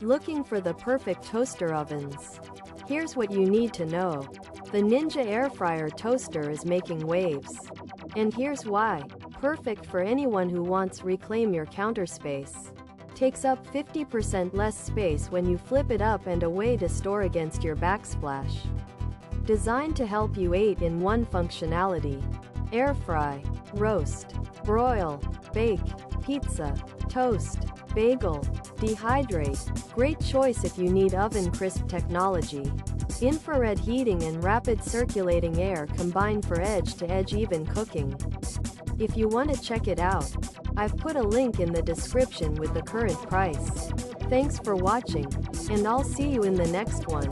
Looking for the perfect toaster ovens? Here's what you need to know. The Ninja Air Fryer Toaster is making waves. And here's why. Perfect for anyone who wants to reclaim your counter space. Takes up 50% less space when you flip it up and a way to store against your backsplash. Designed to help you 8-in-1 functionality. Air fry, roast, broil, bake, pizza, toast, bagel, dehydrate. Great choice if you need oven crisp technology. Infrared heating and rapid circulating air combine for edge-to-edge even cooking. If you want to check it out, I've put a link in the description with the current price. Thanks for watching, and I'll see you in the next one.